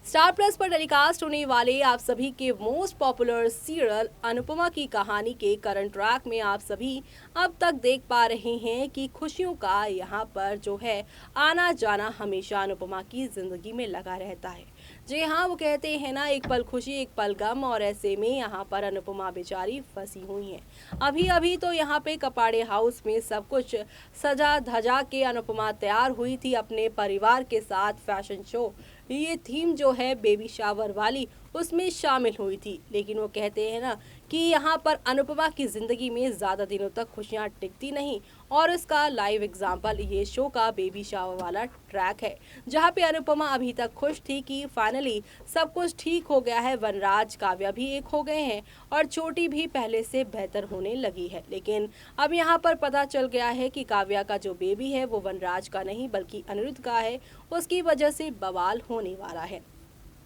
Star plus पर telecast होने वाले आप सभी के मोस्ट पॉपुलर सीरियल अनुपमा की कहानी के करंट ट्रैक में आप सभी अब तक देख पा रहे हैं कि खुशियों का यहाँ पर जो है आना जाना हमेशा अनुपमा की जिंदगी में लगा रहता है। जी हाँ, वो कहते हैं ना, एक पल खुशी एक पल गम, और ऐसे में यहाँ पर अनुपमा बेचारी फंसी हुई हैं। अभी अभी तो यहाँ पे कपाड़े हाउस में सब कुछ सजा धजा के अनुपमा तैयार हुई थी अपने परिवार के साथ फैशन शो, ये थीम जो है बेबी शावर वाली, उसमें शामिल हुई थी। लेकिन वो कहते हैं ना कि यहाँ पर अनुपमा की ज़िंदगी में ज़्यादा दिनों तक खुशियाँ टिकती नहीं, और इसका लाइव एग्जाम्पल ये शो का बेबी शावर वाला ट्रैक है, जहाँ पे अनुपमा अभी तक खुश थी कि फाइनली सब कुछ ठीक हो गया है, वनराज काव्या भी एक हो गए हैं और चोटी भी पहले से बेहतर होने लगी है। लेकिन अब यहाँ पर पता चल गया है कि काव्या का जो बेबी है वो वनराज का नहीं बल्कि अनिरुद्ध का है, उसकी वजह से बवाल होने वाला है।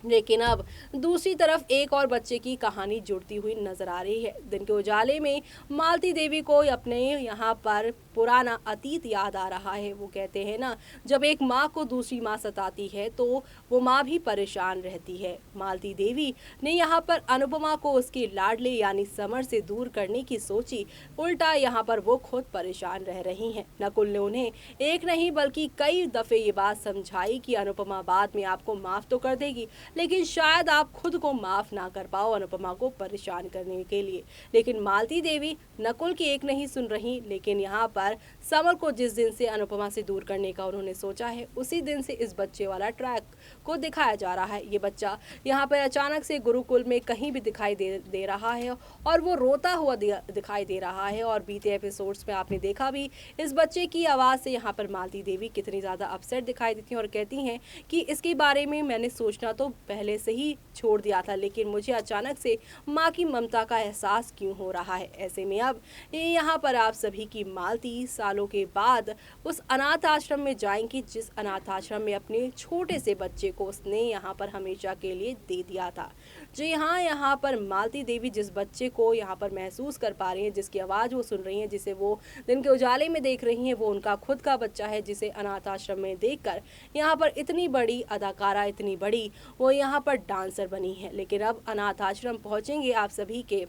लेकिन अब दूसरी तरफ एक और बच्चे की कहानी जुड़ती हुई नजर आ रही है। दिन के उजाले में मालती देवी को अपने यहाँ पर पुराना अतीत याद आ रहा है। वो कहते हैं ना, जब एक माँ को दूसरी माँ सताती है तो वो माँ भी परेशान रहती है। मालती देवी ने यहाँ पर अनुपमा को उसके लाडले यानी समर से दूर करने की सोची, उल्टा यहाँ पर वो खुद परेशान रह रही हैं। नकुल ने उन्हें एक नहीं बल्कि कई दफे ये बात समझाई कि अनुपमा बाद में आपको माफ तो कर देगी, लेकिन शायद आप खुद को माफ ना कर पाओ अनुपमा को परेशान करने के लिए। लेकिन मालती देवी नकुल की एक नहीं सुन रही। लेकिन यहाँ पर समर को जिस दिन से अनुपमा से दूर करने का उन्होंने सोचा है, उसी दिन से इस बच्चे वाला ट्रैक को दिखाया जा रहा है। ये बच्चा यहाँ पर अचानक से गुरुकुल में कहीं भी दिखाई दे रहा है और वो रोता हुआ दिखाई दे रहा है। और बीते एपिसोड्स में आपने देखा भी, इस बच्चे की आवाज़ से यहाँ पर मालती देवी कितनी ज़्यादा अपसेट दिखाई देती हैं और कहती हैं कि इसके बारे में मैंने सोचना तो पहले से ही छोड़ दिया था, लेकिन मुझे अचानक से माँ की ममता का एहसास क्यों हो रहा है। ऐसे में अब यहाँ पर आप सभी की मालती सालों के बाद उस अनाथ आश्रम में जाएंगी, जिस अनाथ आश्रम में अपने छोटे से बच्चे को उसने यहाँ पर हमेशा के लिए दे दिया था। जी हाँ, यहाँ पर मालती देवी जिस बच्चे को यहाँ पर महसूस कर पा रही हैं, जिसकी आवाज़ वो सुन रही हैं, जिसे वो दिन के उजाले में देख रही हैं, वो उनका खुद का बच्चा है, जिसे अनाथ आश्रम में देखकर यहाँ पर इतनी बड़ी अदाकारा, इतनी बड़ी वो यहाँ पर डांसर बनी है। लेकिन अब अनाथ आश्रम पहुँचेंगे आप सभी के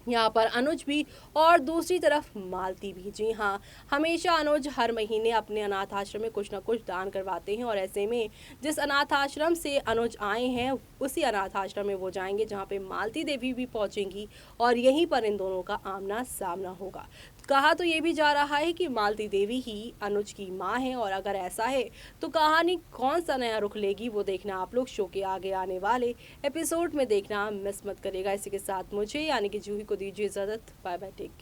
यहाँ पर अनुज भी और दूसरी तरफ मालती भी। जी हाँ, हमेशा अनुज हर महीने अपने अनाथ आश्रम में कुछ ना कुछ दान करवाते हैं, और ऐसे में जिस अनाथ आश्रम से अनुज आए हैं उसी अनाथ आश्रम में वो जाएंगे जहाँ पे मालती देवी भी पहुँचेंगी, और यहीं पर इन दोनों का आमना सामना होगा। कहा तो ये भी जा रहा है कि मालती देवी ही अनुज की माँ है, और अगर ऐसा है तो कहानी कौन सा नया रुख लेगी, वो देखना आप लोग शो के आगे आने वाले एपिसोड में देखना मिस मत करेगा। इसी के साथ मुझे यानी कि जूही को दीजिए इजाजत। Bye bye, take care.